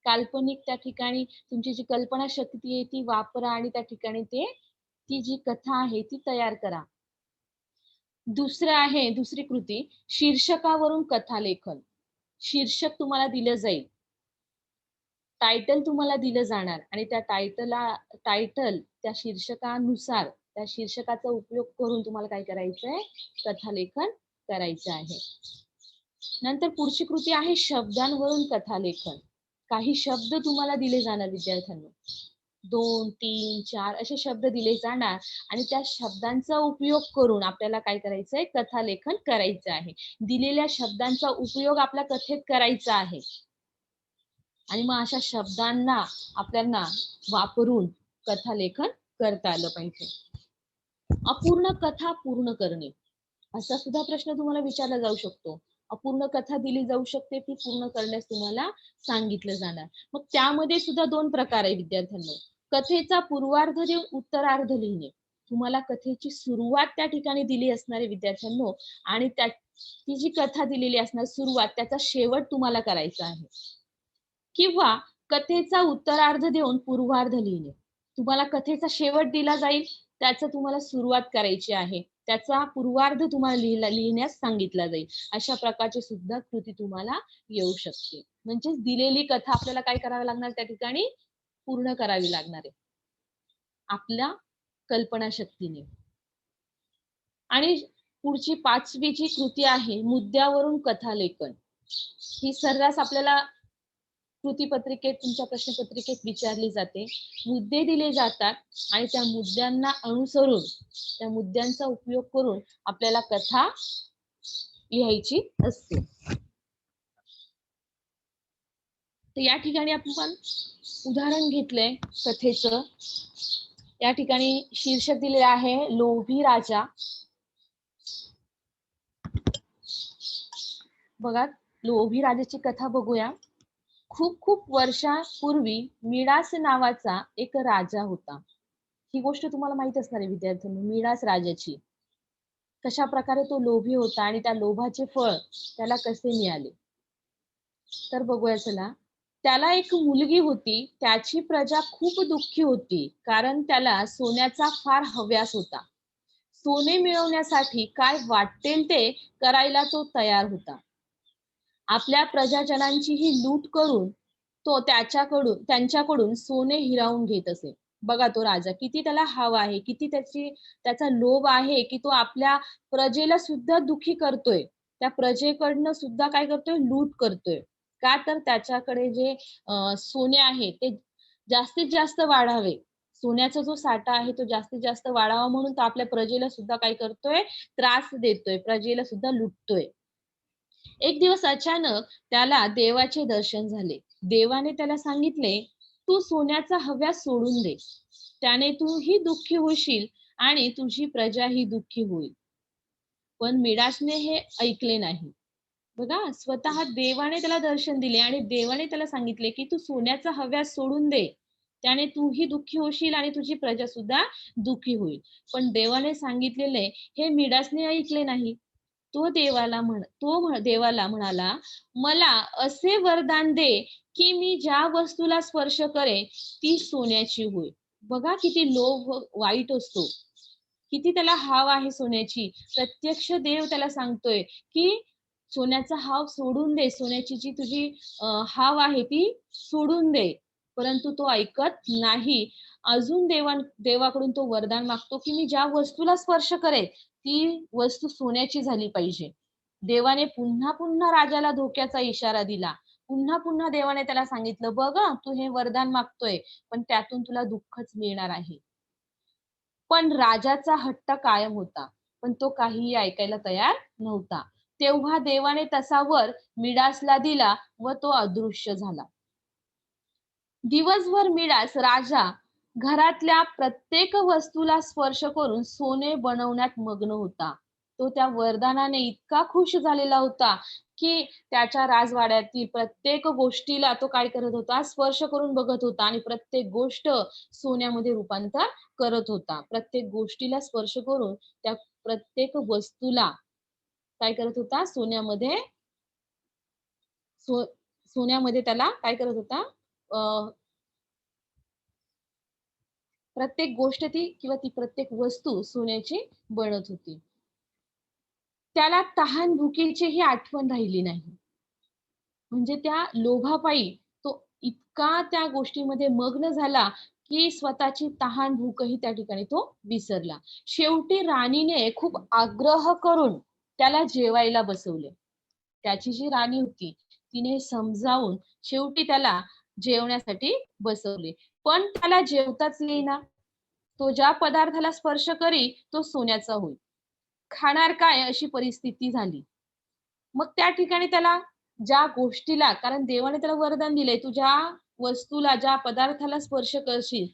काल्पनिक त्या ठिकाणी तुमची जी कल्पनाशक्ती आहे ती वापरा आणि त्या ठिकाणी ती जी कथा आहे ती तयार करा. दुसरी कृती शीर्षकावरून कथालेखन. शीर्षक तुम्हाला दिलं जाईल. टायटल तुम्हाला दिलं जाणार आणि त्या टायटल त्या शीर्षकानुसार त्या शीर्षकाचा उपयोग करून तुम्हाला काय करायचंय? कथालेखन करायचं आहे. नंतर पुढची कृती आहे शब्दांवरून कथालेखन. काही शब्द तुम्हाला दिले जाणार विद्यार्थ्यांनो. 2, 3, 4 असे शब्द दिले जाणार आणि त्या शब्दांचा उपयोग करून आपल्याला काय करायचंय? कथालेखन करायचं आहे. दिलेल्या शब्दांचा उपयोग आपल्या कथेत करायचा आहे. आणि मग अशा शब्दांना आपल्याला वापरून कथालेखन करता आलं पाहिजे. अपूर्ण कथा पूर्ण करणे. असा सुद्धा प्रश्न तुम्हाला विचारला जाऊ शकतो. अपूर्ण कथा दिली जाऊ शकते, ती पूर्ण करण्यास तुम्हाला सांगितलं जाणार. मग त्यामध्ये सुद्धा 2 प्रकार आहे विद्यार्थ्यांनो. कथेचा पूर्वार्ध देऊन उत्तरार्ध लिहिणे. तुम्हाला कथेची सुरुवात त्या ठिकाणी दिली असणार आहे विद्यार्थ्यांनो आणि ती जी कथा दिलेली असणार सुरुवात, त्याचा शेवट तुम्हाला करायचा आहे. किंवा कथेचा उत्तरार्ध देऊन पूर्वार्ध लिहिणे. तुम्हाला कथेचा शेवट दिला जाईल, त्याचं तुम्हाला सुरुवात करायची आहे. त्याचा पूर्वार्ध तुम्हाला लिहिण्यास सांगितला जाईल. अशा प्रकारची सुद्धा कृती तुम्हाला येऊ शकते. म्हणजेच दिलेली कथा आपल्याला काय करावी लागणार त्या ठिकाणी पूर्ण करावी लागणार आहे. आपल्या कल्पनाशक्तीने. आणि पुढची 5वी जी कृती आहे मुद्द्यावरून कथालेखन. ही सर्रास आपल्याला कृतीपत्रिकेत तुमच्या प्रश्नपत्रिकेत विचारली जाते. मुद्दे दिले जातात आणि त्या मुद्द्यांना अनुसरून त्या मुद्द्यांचा उपयोग करून आपल्याला कथा लिहायची असते. तर या ठिकाणी आपण उदाहरण घेतलंय कथेचं. या ठिकाणी शीर्षक दिलेलं आहे लोभी राजा. बघा, लोभी राजाची कथा बघूया. खूप खूप वर्षापूर्वी मिडास नावाचा एक राजा होता. ही गोष्ट तुम्हाला माहित असणार आहे विद्यार्थ्यांनो, मिडास राजाची. कशा प्रकारे तो लोभी होता आणि त्या लोभाचे फळ त्याला कसे मिळाले. तर बघूया चला. त्याला एक मुलगी होती. त्याची प्रजा खूप दुःखी होती, कारण त्याला सोन्याचा फार हव्यास होता. सोने मिळवण्यासाठी काय वाटेल ते करायला तो तयार होता. आपल्या प्रजाजनांची ही लूट करून तो त्यांच्याकडून सोने हिरावून घेत असे. बघा तो राजा किती त्याला हवा आहे, किती त्याचा लोभ आहे, की तो आपल्या प्रजेला सुद्धा दुखी करतोय. त्या प्रजेकडनं सुद्धा काय करतोय, लूट करतोय. का तर त्याच्याकडे जे सोने आहे ते जास्तीत जास्त वाढावे. सोन्याचा जो साठा आहे तो जास्तीत जास्त वाढावा म्हणून तो आपल्या प्रजेला सुद्धा काय करतोय, त्रास देतोय, प्रजेला सुद्धा लुटतोय. एक दिवस अचानक त्याला देवाचे दर्शन झाले. देवाने त्याला सांगितले, तू सोन्याचा हव्यास सोडून दे. त्याने तूही दुःखी होशील आणि तुझी प्रजाही दुःखी होईल. पण मिडासने हे ऐकले नाही. बघा, स्वतः देवाने त्याला दर्शन दिले आणि देवाने त्याला सांगितले, की तू सोन्याचा हव्यास सोडून दे. त्याने तूही दुःखी होशील आणि तुझी प्रजा सुद्धा दुःखी होईल. पण देवाने सांगितलेले हे मिडासने ऐकले नाही. देवाला म्हणाला, मला असे वरदान दे की मी ज्या वस्तूला स्पर्श करे ती सोन्याची होईल. बघा किती लोभ वाईट असतो, किती त्याला हाव आहे सोन्याची. प्रत्यक्ष देव त्याला सांगतोय की सोन्याचा हाव सोडून दे, सोन्याची जी तुझी हाव आहे ती सोडून दे. परंतु तो ऐकत नाही. अजून देवाकडून तो वरदान मागतो की मी ज्या वस्तूला स्पर्श करेल ती वस्तू सोन्याची झाली पाहिजे. देवाने पुन्हा पुन्हा राजाला धोक्याचा इशारा दिला. पुन्हा पुन्हा देवाने त्याला सांगितलं, बघ तू हे वरदान मागतोय, पण त्यातून तुला दुःखच मिळणार आहे. पण राजाचा हट्ट कायम होता. पण तो काहीही ऐकायला तयार नव्हता. तेव्हा देवाने तसा वर मिडासला दिला व तो अदृश्य झाला. दिवसभर मिडास राजा घरातल्या प्रत्येक वस्तूला स्पर्श करून सोने बनवण्यात मग्न होता. तो त्या वरदानाने इतका खुश झालेला होता, की त्याच्या राजवाड्यातील प्रत्येक गोष्टीला तो काय करत होता, स्पर्श करून बघत होता आणि प्रत्येक गोष्ट सोन्यामध्ये रूपांतर करत होता. प्रत्येक गोष्टीला स्पर्श करून त्या प्रत्येक वस्तूला काय करत होता, सो सोन्यामध्ये त्याला काय करत होता, प्रत्येक गोष्ट ती किंवा ती प्रत्येक वस्तू सोन्याची बनत होती. त्याला तहान भुकेचीही आठवण राहिली नाही. म्हणजे त्या लोभापायी तो इतका त्या गोष्टीमध्ये मग्न झाला, की स्वतःची तहान भूकही त्या ठिकाणी तो विसरला. शेवटी राणीने खूप आग्रह करून त्याला जेवायला बसवले. त्याची जी राणी होती, तिने समजावून शेवटी त्याला जेवण्यासाठी बसवले. पण त्याला जेवताच येईना. तो ज्या पदार्थाला स्पर्श करी, तो सोन्याचा होई. खाणार काय अशी परिस्थिती झाली. मग त्या ठिकाणी त्याला ज्या गोष्टीला, कारण देवाने त्याला वरदान दिलंय, तू ज्या वस्तूला, ज्या पदार्थाला स्पर्श करशील,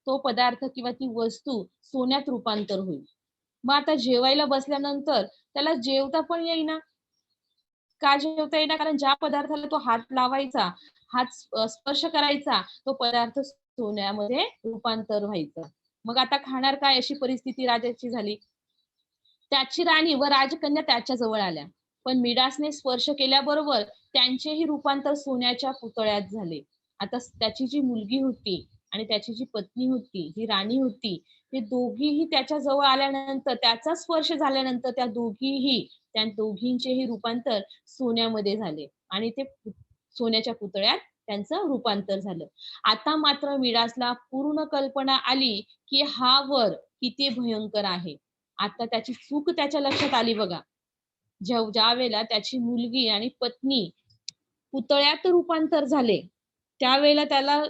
तो पदार्थ किंवा ती वस्तू सोन्यात रूपांतर होईल. मग आता जेवायला बसल्यानंतर त्याला जेवता पण येईना. का जेवता येईना? कारण ज्या पदार्थाला तो हात लावायचा, हात स्पर्श करायचा, तो पदार्थ सोन्यामध्ये रूपांतर व्हायचं. मग आता खाणार काय अशी परिस्थिती राजाची झाली. त्याची राणी व राजकन्या त्याच्या जवळ आल्या. पण मिडासने स्पर्श केल्याबरोबर त्यांचेही रूपांतर सोन्याच्या पुतळ्यात झाले. आता त्याची जी मुलगी होती आणि त्याची जी पत्नी होती, जी राणी होती, ते दोघीही त्याच्या जवळ आल्यानंतर, त्याचा स्पर्श झाल्यानंतर त्या दोघींचेही रूपांतर सोन्यामध्ये झाले आणि ते सोन्याच्या पुतळ्यात त्यांचं रूपांतर झालं. आता मात्र मिडासला पूर्ण कल्पना आली, की हा वर किती भयंकर आहे. आता त्याची चूक त्याच्या लक्षात आली बघा. ज्यावेळेला त्याची मुलगी आणि पत्नी पुतळ्यात रूपांतर झाले, त्यावेळेला त्याला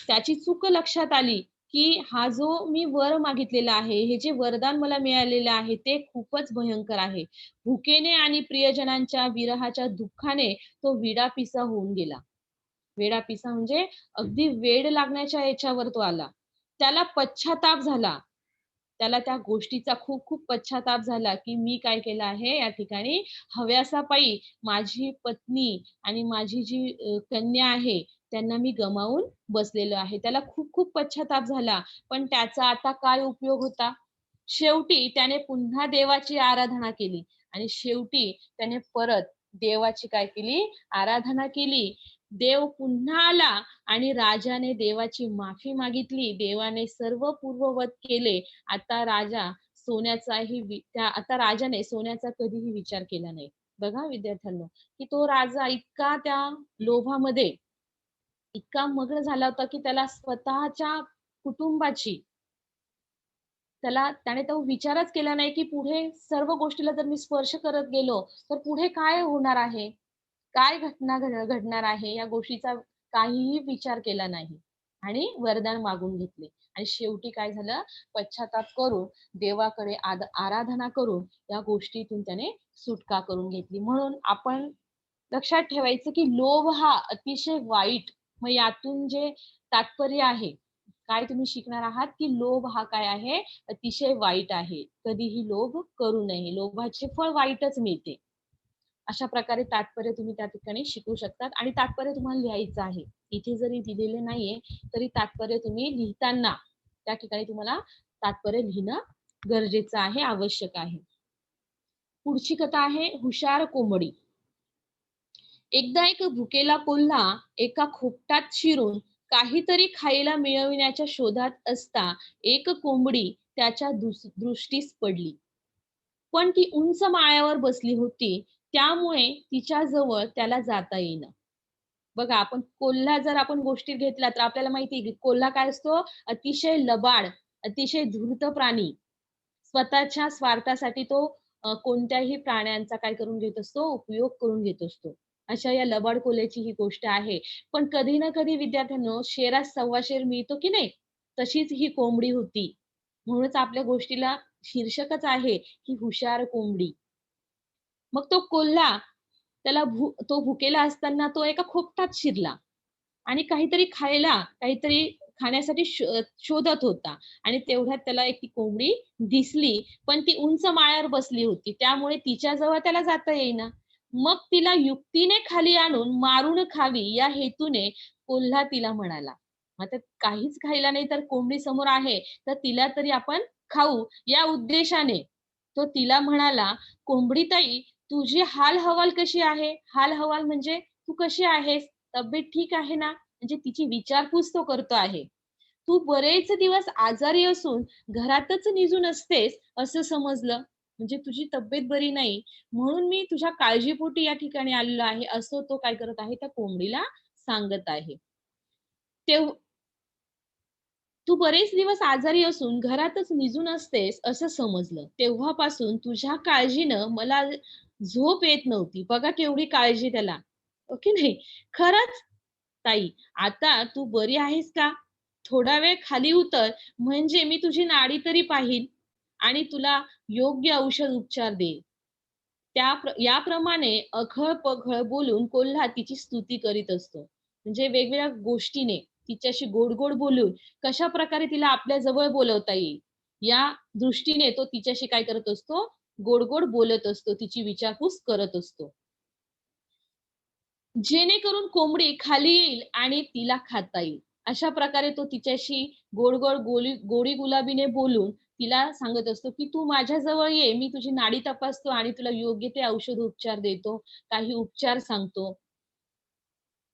त्याची चूक लक्षात आली, की हा जो मी वर मागितलेला आहे, हे जे वरदान मला मिळालेलं आहे, ते खूपच भयंकर आहे. भुकेने आणि प्रियजनांच्या विरहाच्या दुःखाने तो विडापिसा होऊन गेला. वेडापिसा म्हणजे अगदी वेड लागण्याच्या याच्यावर तो आला. त्याला पश्चाताप झाला. त्याला त्या गोष्टीचा खूप-खूप पश्चाताप झाला, की मी काय केलं आहे या ठिकाणी हव्यासापायी माझी पत्नी आणि माझी जी कन्या आहे, त्यांना मी गमावून बसलेलो आहे. त्याला खूप-खूप पश्चाताप झाला. पण त्याचा आता काय उपयोग होता? शेवटी त्याने पुन्हा देवाची आराधना केली आणि शेवटी त्याने परत देवाची काय केली? आराधना केली. देव पुन्हा आला आणि राजाने देवाची माफी मागितली. देवाने सर्व पूर्ववत केले. आता राजा आता राजाने सोन्याचा कधीही विचार केला नाही. बघा विद्यार्थ्यांनो, की तो राजा इतका त्या लोभामध्ये इतका मग्न झाला होता, की त्याला स्वतःच्या कुटुंबाची त्याने तो विचारच केला नाही, की पुढे सर्व गोष्टीला जर मी स्पर्श करत गेलो, तर पुढे काय होणार आहे? काय घटना घडणार आहे? या गोष्टीचा काहीही विचार केला नाही आणि वरदान मागून घेतले. आणि शेवटी काय झालं, पश्चाताप करून देवाकडे आराधना करून या गोष्टीतून त्याने सुटका करून घेतली. म्हणून आपण लक्षात ठेवायचं, की लोभ हा अतिशय वाईट. मग यातून जे तात्पर्य आहे, काय तुम्ही शिकणार आहात, की लोभ हा काय आहे, अतिशय वाईट आहे. कधीही लोभ करू नये. लोभाचे फळ वाईटच मिळते. अशा प्रकारे तात्पर्य तुम्ही त्या ठिकाणी शिकू शकतात आणि तात्पर्य तुम्हाला लिहायचं आहे. इथे जरी दिलेले नाहीये, तरी तात्पर्य तुम्ही लिहिताना त्या ठिकाणी तुम्हाला तात्पर्य लिहिणं गरजेचं आहे, आवश्यक आहे. पुढची कथा आहे हुशार कोंबडी. एकदा एक भुकेला कोल्हा एका खोपटात शिरून काहीतरी खायला मिळविण्याच्या शोधात असता एक कोंबडी त्याच्या दृष्टीस पडली. पण ती उंच माळ्यावर बसली होती, त्यामुळे तिच्या जवळ त्याला जाता येईना. बघा, आपण गोष्टीत घेतला तर आपल्याला माहिती आहे, की कोल्हा काय असतो? अतिशय लबाड, अतिशय धूर्त प्राणी. स्वतःच्या स्वार्थासाठी तो कोणत्याही प्राण्यांचा काय करून घेत असतो? उपयोग करून घेत असतो. अशा या लबाड कोल्ह्याची ही गोष्ट आहे. पण कधी ना कधी विद्यार्थ्यांनो, शेरास सव्वा शेर मिळतो की नाही? तशीच ही कोंबडी होती. म्हणूनच आपल्या गोष्टीला शीर्षकच आहे, की हुशार कोंबडी. मग तो कोल्हा तो भुकेला असताना तो एका खोपटात शिरला आणि काहीतरी खाण्यासाठी शोधत होता आणि तेवढ्यात त्याला एक ती कोंबडी दिसली, पण ती उंच माळ्यावर बसली होती. त्यामुळे तिच्याजवळ त्याला जाता येईना. मग तिला युक्तीने खाली आणून मारून खावी या हेतूने कोल्हा तिला म्हणाला. आता काहीच खायला नाही तर कोंबडी समोर आहे, तर तिला तरी आपण खाऊ या उद्देशाने तो तिला म्हणाला, "कोंबडीताई, तुझी हाल-हवाल कशी आहे? हाल-हवाल म्हणजे तू कशी आहेस? तब्येत ठीक आहे ना?" म्हणजे तिची विचारपूस तो करतो आहे. "तू बरेच दिवस आजारी असून घरातच निजून असतेस असं समजलं. म्हणजे तुझी तब्येत बरी नाही, म्हणून मी तुझ्या काळजीपोटी या ठिकाणी आलेलो आहे." असं तो काय करत आहे, त्या कोंबडीला सांगत आहे. तेव्ह "तू बरेच दिवस आजारी असून घरातच निजून असतेस असं समजलं. तेव्हापासून तुझ्या काळजीनं मला झोप येत नव्हती." बघा केवढी काळजी त्याला. हो की नाही? "खरंच ताई, आता तू बरी आहेस का? थोडा वेळ खाली उतर, म्हणजे मी तुझी नाडी तरी पाहीन आणि तुला योग्य औषध उपचार देईन." याप्रमाणे अघळ-पघळ बोलून कोल्हा तिची स्तुती करीत असतो. म्हणजे वेगवेगळ्या गोष्टीने तिच्याशी गोड-गोड बोलून कशाप्रकारे तिला आपल्या जवळ बोलवता येईल, या दृष्टीने तो तिच्याशी काय करत असतो? गोड-गोड बोलत असतो. तिची विचारपूस करत असतो. जेणेकरून कोंबडी खाली येईल आणि तिला खाता येईल. अशा प्रकारे तो तिच्याशी गोड-गोड गोडी गुलाबीने बोलून तिला सांगत असतो, की "तू माझ्याजवळ ये, मी तुझी नाडी तपासतो आणि तुला योग्य ते औषध उपचार देतो, काही उपचार सांगतो."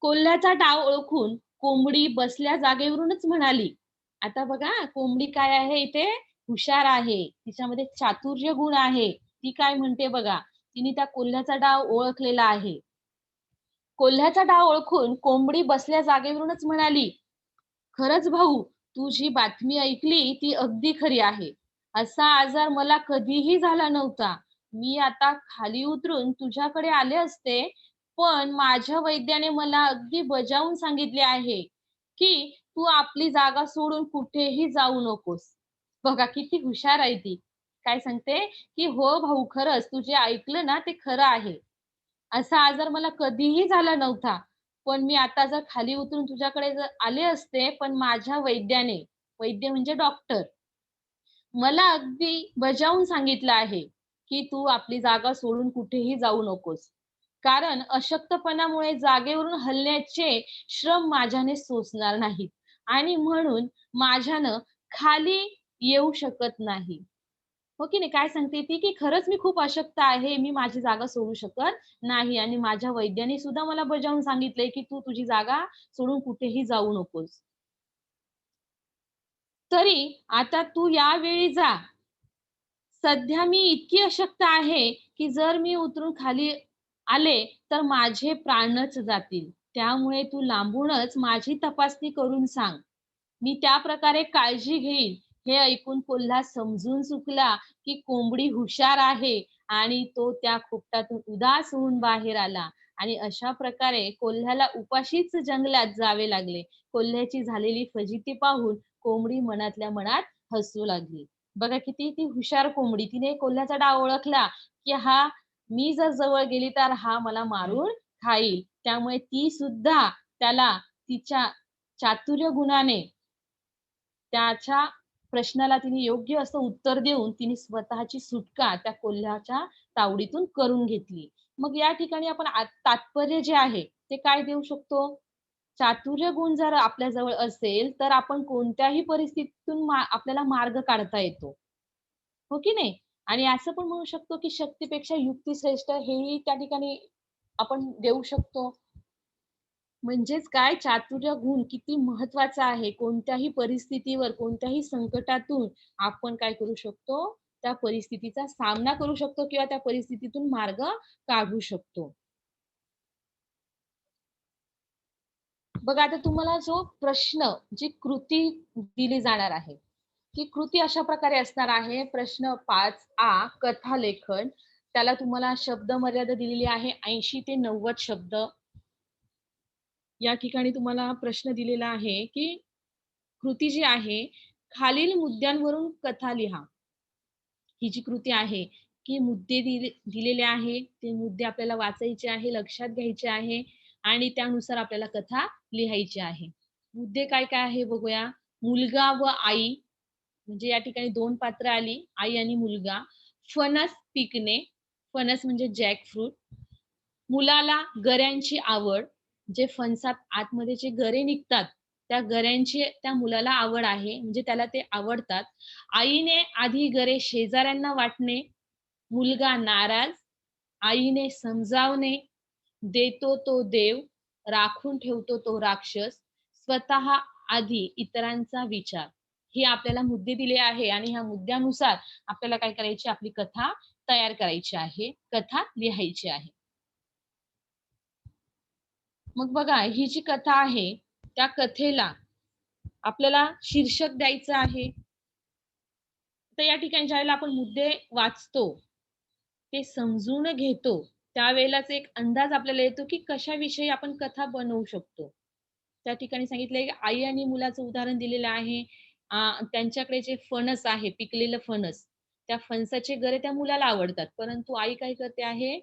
कोल्ह्याचा डाव ओळखून कोंबडी बसल्या जागेवरूनच म्हणाली, आता बघा कोंबडी काय आहे इथे हुशार आहे. तिच्यामध्ये चातुर्य गुण आहे. ती काय म्हणते बघा, तिने त्या कोल्ह्याचा डाव ओळखलेला आहे. कोल्ह्याचा डाव ओळखून कोंबडी बसल्या जागेवरूनच म्हणाली, "खरंच भाऊ, तू जी बातमी ऐकली ती अगदी खरी आहे. असा आजार मला कधीही झाला नव्हता. मी आता खाली उतरून तुझ्याकडे आले असते, पण माझ्या वैद्याने मला अगदी बजावून सांगितले आहे, की तू आपली जागा सोडून कुठेही जाऊ नकोस." बघा किती हुशार आहे ती. काय सांगते, की "हो भाऊ, खरंच तू जे ऐकलं ना ते खरं आहे. असा आजार मला कधीही झाला नव्हता. पण मी आता जर खाली उतरून तुझ्याकडे जर आले असते, पण माझ्या वैद्याने, वैद्य म्हणजे डॉक्टर, मला अगदी बजावून सांगितलं आहे, की तू आपली जागा सोडून कुठेही जाऊ नकोस. कारण अशक्तपणामुळे जागेवरून हलण्याचे श्रम माझ्याने सोसणार नाहीत आणि म्हणून माझ्यानं खाली येऊ शकत नाही. हो की नाही? काय सांगते ती, की खरंच मी खूप अशक्त आहे. मी माझी जागा सोडू शकत नाही आणि माझ्या वैद्याने सुद्धा मला बजावून सांगितलंय, की "तू तुझी जागा सोडून कुठेही जाऊ नकोस. तरी आता तू यावेळी जा. सध्या मी इतकी अशक्त आहे, की जर मी उतरून खाली आले, तर माझे प्राणच जातील. त्यामुळे तू लांबूनच माझी तपासणी करून सांग. मी त्याप्रकारे काळजी घेईन." हे ऐकून कोल्हा समजून चुकला, की कोंबडी हुशार आहे आणि तो त्या खोपटातून उदास होऊन बाहेर आला आणि अशा प्रकारे कोल्ह्याला उपाशीच जंगलात जावे लागले. कोल्ह्याची झालेली फजिती पाहून कोंबडी मनातल्या मनात हसू लागली. बघा किती ती हुशार कोंबडी. तिने कोल्ह्याचा डाव ओळखला, की मी जर जवळ गेली तर हा मला मारून खाईल. त्यामुळे ती सुद्धा त्याला तिच्या चातुर्य गुणाने त्याच्या प्रश्नाला तिने योग्य असं उत्तर देऊन तिने स्वतःची सुटका त्या कोल्ह्याच्या तावडीतून करून घेतली. मग या ठिकाणी आपण तात्पर्य जे आहे ते काय देऊ शकतो? चातुर्य गुण जर आपल्याजवळ असेल, तर आपण कोणत्याही परिस्थितीतून आपल्याला मार्ग काढता येतो. हो की नाही? आणि असं पण म्हणू शकतो, की शक्तीपेक्षा युक्ती श्रेष्ठ हेही त्या ठिकाणी आपण देऊ शकतो. म्हणजेच काय चातुर्य गुण किती महत्वाचा आहे. कोणत्याही परिस्थितीवर, कोणत्याही संकटातून आपण काय करू शकतो, त्या परिस्थितीचा सामना करू शकतो किंवा त्या परिस्थितीतून मार्ग काढू शकतो. बघा आता तुम्हाला जो प्रश्न, जी कृती दिली जाणार आहे, ही कृती अशा प्रकारे असणार आहे. प्रश्न 5 आ कथालेखन. त्याला तुम्हाला शब्द मर्यादा दिलेली आहे 80 ते 90 शब्द. या ठिकाणी तुम्हाला प्रश्न दिलेला आहे, की कृती जी आहे, खालील मुद्द्यांवरून कथा लिहा. ही जी कृती आहे, की मुद्दे दिलेले आहे. ते मुद्दे आपल्याला वाचायचे आहे, लक्षात घ्यायचे आहे आणि त्यानुसार आपल्याला कथा लिहायची आहे. मुद्दे काय-काय आहे बघूया. मुलगा व आई म्हणजे या ठिकाणी 2 पात्र आली, आई आणि मुलगा. फणस पिकणे, फणस म्हणजे जॅकफ्रूट. मुलाला गऱ्यांची आवड, जे फणसात आतमध्ये जे गरे निघतात, त्या गऱ्यांची त्या मुलाला आवड आहे, म्हणजे त्याला ते आवडतात. आईने आधी गरे शेजाऱ्यांना वाटणे, मुलगा नाराज, आईने समजावणे, देतो तो देव, राखून ठेवतो तो राक्षस, स्वतः आधी इतरांचा विचार. हे आपल्याला मुद्दे दिले आहे आणि ह्या मुद्द्यानुसार आपल्याला काय करायची आपली कथा तयार करायची आहे, कथा लिहायची आहे. मग बघा ही जी कथा आहे, त्या कथेला आपल्याला शीर्षक द्यायचं आहे. तर या ठिकाणी ज्यावेळेला आपण मुद्दे वाचतो, ते समजून घेतो, त्यावेळेलाच एक अंदाज आपल्याला येतो, की कशाविषयी आपण कथा बनवू शकतो. त्या ठिकाणी सांगितलंय, की आई आणि मुलाचं उदाहरण दिलेलं आहे. त्यांच्याकडे जे फणस आहे, पिकलेलं फणस, त्या फणसाचे गरे त्या मुलाला आवडतात. परंतु आई काय करते आहे,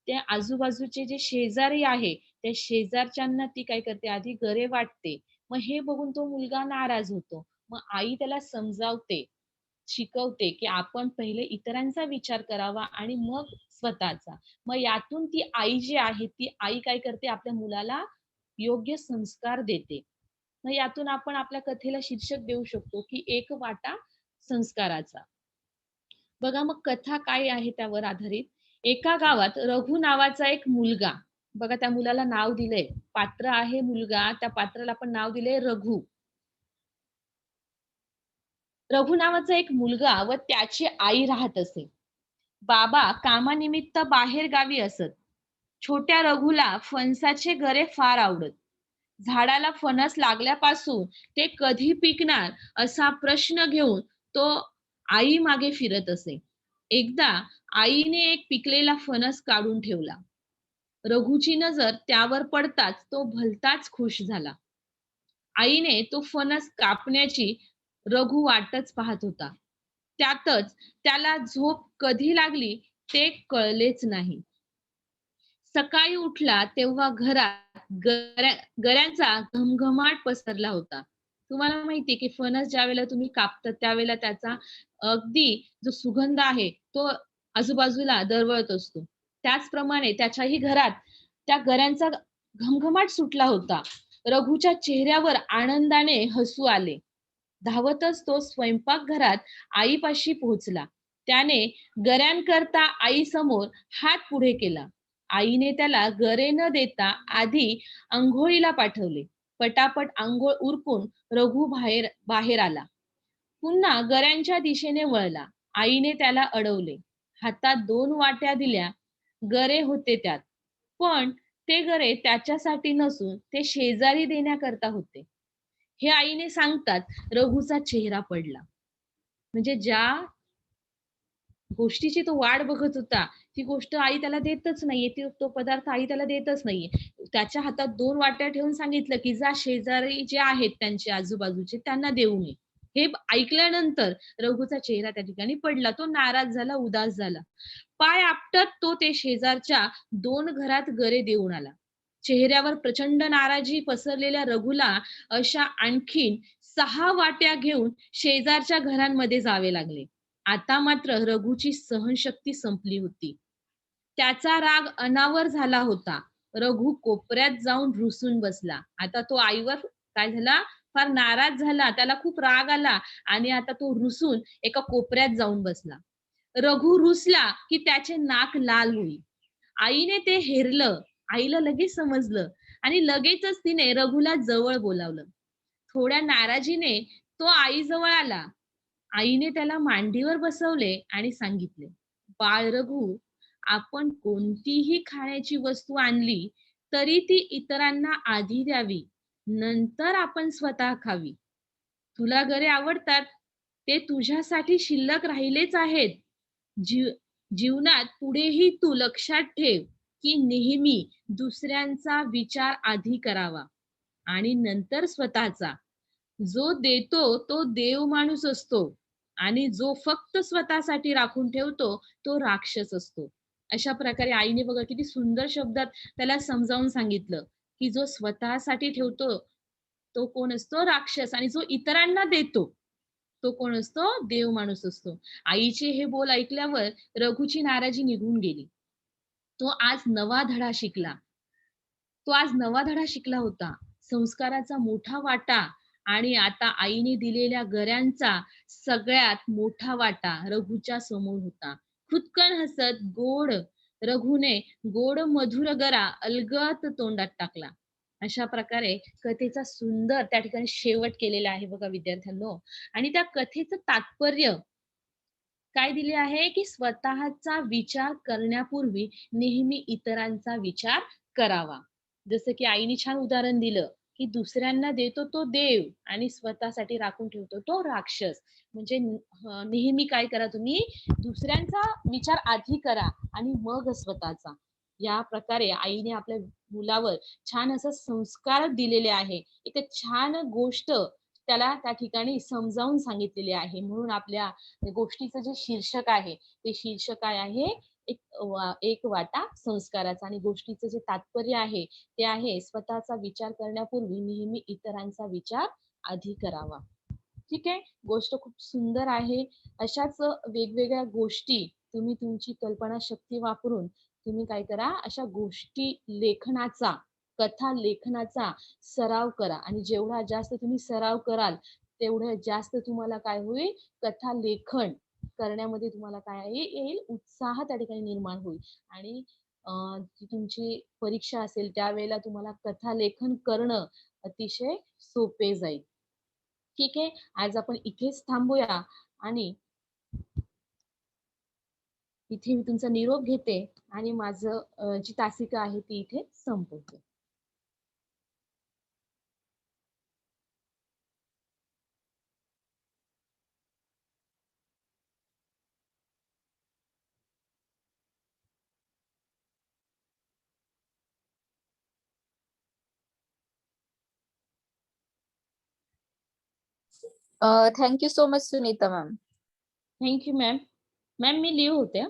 त्या आजूबाजूचे जे शेजारी आहे, त्या शेजारच्यांना ती काय करते, आधी गरे वाटते. मग हे बघून तो मुलगा नाराज होतो. मग आई त्याला समजावते. शिकवते, की आपण पहिले इतरांचा विचार करावा आणि मग स्वतःचा. मग यातून ती आई जी आहे, ती आई काय करते आपल्या मुलाला योग्य संस्कार देते. मग यातून आपण आपल्या कथेला शीर्षक देऊ शकतो, की एक वाटा संस्काराचा. बघा मग कथा काय आहे त्यावर आधारित. एका गावात रघु नावाचा एक मुलगा, बघा त्या मुलाला नाव दिलंय. पात्र आहे मुलगा, त्या पात्राला आपण नाव दिलंय रघु. रघु नावाचा एक मुलगा व त्याची आई राहत असे. बाबा कामानिमित्त बाहेर गावी असत. छोट्या रघुला फणसाचे गरे फार आवडत. झाडाला फणस लागल्यापासून ते कधी पिकणार असा प्रश्न घेऊन तो आई मागे फिरत असे. एकदा आईने एक पिकलेला फणस काढून ठेवला. रघुची नजर त्यावर पडताच तो भलताच खुश झाला. आईने तो फणस कापण्याची रघु वाटच पाहत होता. त्यातच त्याला झोप कधी लागली ते कळलेच नाही. सकाळी उठला तेव्हा घरात गऱ्यांचा घमघमाट पसरला होता. तुम्हाला माहिती आहे, की फणस ज्यावेळेला तुम्ही कापता त्यावेळेला त्याचा अगदी जो सुगंध आहे, तो आजूबाजूला दरवळत असतो. त्याचप्रमाणे त्याच्याही घरात त्या गऱ्यांचा घमघमाट सुटला होता. रघुच्या चेहऱ्यावर आनंदाने हसू आले. धावतच तो स्वयंपाकघरात आईपाशी पोहोचला. त्याने गऱ्यांकरता आईसमोर हात पुढे केला. आईने त्याला गरे न देता आधी अंघोळीला पाठवले. पटापट अंघोळ उरकून रघु बाहेर बाहेर आला. पुन्हा गऱ्यांच्या दिशेने वळला. आईने त्याला अडवले. हातात 2 वाट्या दिल्या. गरे होते त्यात. पण ते गरे त्याच्यासाठी नसून ते शेजारी देण्याकरता होते. हे आईने सांगताच रघुचा चेहरा पडला. म्हणजे ज्या गोष्टीची तो वाट बघत होता, ती गोष्ट आई त्याला देतच नाहीये. तो पदार्थ आई त्याला देतच नाहीये. त्याच्या हातात 2 वाट्या ठेवून सांगितलं, की "जा शेजारी जे आहेत त्यांचे आजूबाजूचे त्यांना देऊन ये." हे ऐकल्यानंतर रघुचा चेहरा त्या ठिकाणी पडला. तो नाराज झाला, उदास झाला. पाय आपटत तो ते शेजारच्या 2 घरात गरे देऊन आला. चेहऱ्यावर प्रचंड नाराजी पसरलेल्या रघुला अशा आणखीन 6 वाट्या घेऊन शेजारच्या घरांमध्ये जावे लागले. आता मात्र रघुची सहनशक्ती संपली होती. त्याचा राग अनावर झाला होता. रघु कोपऱ्यात जाऊन रुसून बसला. आता तो आईवर काय झाला? फार नाराज झाला. त्याला खूप राग आला आणि आता तो रुसून एका कोपऱ्यात जाऊन बसला. रघु रुसला, की त्याचे नाक लाल होई. आईने ते हेरलं. आईला लगेच समजलं आणि लगेचच तिने रघुला जवळ बोलावलं. थोड्या नाराजीने तो आईजवळ आला. आईने त्याला मांडीवर बसवले आणि सांगितले, "बाळ रघु, आपण कोणतीही खाण्याची वस्तू आणली, तरी ती इतरांना आधी द्यावी. नंतर आपण स्वतः खावी. तुला गरे आवडतात, ते तुझ्यासाठी शिल्लक राहिलेच आहेत. जीव जीवनात पुढेही तू लक्षात ठेव, की नेहमी दुसऱ्यांचा विचार आधी करावा आणि नंतर स्वतःचा. जो देतो तो देव माणूस असतो आणि जो फक्त स्वतःसाठी राखून ठेवतो तो राक्षस असतो." अशा प्रकारे आईने बघा किती सुंदर शब्दात त्याला समजावून सांगितलं, की जो स्वतःसाठी ठेवतो तो कोण असतो? राक्षस. आणि जो इतरांना देतो तो कोण असतो? देव माणूस असतो. आईचे हे बोल ऐकल्यावर रघुची नाराजी निघून गेली. तो आज नवा धडा शिकला. तो आज नवा धडा शिकला होता. संस्काराचा मोठा वाटा आणि आता आईने दिलेल्या गऱ्यांचा सगळ्यात मोठा वाटा रघुच्या समोर होता. खुदकन हसत रघुने गोड मधुर गरा अलगद तोंडात टाकला. अशा प्रकारे कथेचा सुंदर त्या ठिकाणी शेवट केलेला आहे बघा विद्यार्थ्यांनो. आणि त्या कथेचं तात्पर्य काय दिले आहे, की स्वतःचा विचार करण्यापूर्वी नेहमी इतरांचा विचार करावा. जसं की आईने छान उदाहरण दिलं, की दुसऱ्यांना देतो तो देव आणि स्वतःसाठी राखून ठेवतो तो राक्षस. म्हणजे नेहमी काय करा तुम्ही दुसऱ्यांचा विचार आधी करा आणि मग स्वतःचा. या प्रकारे आईने आपल्या मुलावर छान असं संस्कार दिलेले आहे. एक छान गोष्ट त्याला त्या ठिकाणी समजावून सांगितलेली आहे. म्हणून आपल्या गोष्टीचं जे शीर्षक आहे, ते शीर्षक काय आहे? एक वाटा संस्काराचा. आणि गोष्टीचं जे तात्पर्य आहे, ते आहे स्वतःचा विचार करण्यापूर्वी नेहमी इतरांचा विचार आधी करावा. ठीक आहे. गोष्ट खूप सुंदर आहे. अशाच वेगवेगळ्या गोष्टी तुम्ही तुमची कल्पनाशक्ती वापरून तुम्ही काय करा, अशा गोष्टी लेखनाचा, कथा लेखनाचा सराव करा आणि जेवढा जास्त तुम्ही सराव कराल, तेवढं जास्त तुम्हाला काय होईल, कथा लेखन करण्यामध्ये तुम्हाला काय येईल, उत्साह त्या ठिकाणी निर्माण होईल आणि जी तुमची परीक्षा असेल त्यावेळेला तुम्हाला कथा लेखन करणं अतिशय सोपे जाईल. ठीक आहे. आज आपण इथेच थांबूया आणि इथे मी तुमचा निरोप घेते आणि माझं जी तासिका आहे ती इथे संपवते. Thank you so much Sunita ma'am. Thank you ma'am. Ma'am me live होते.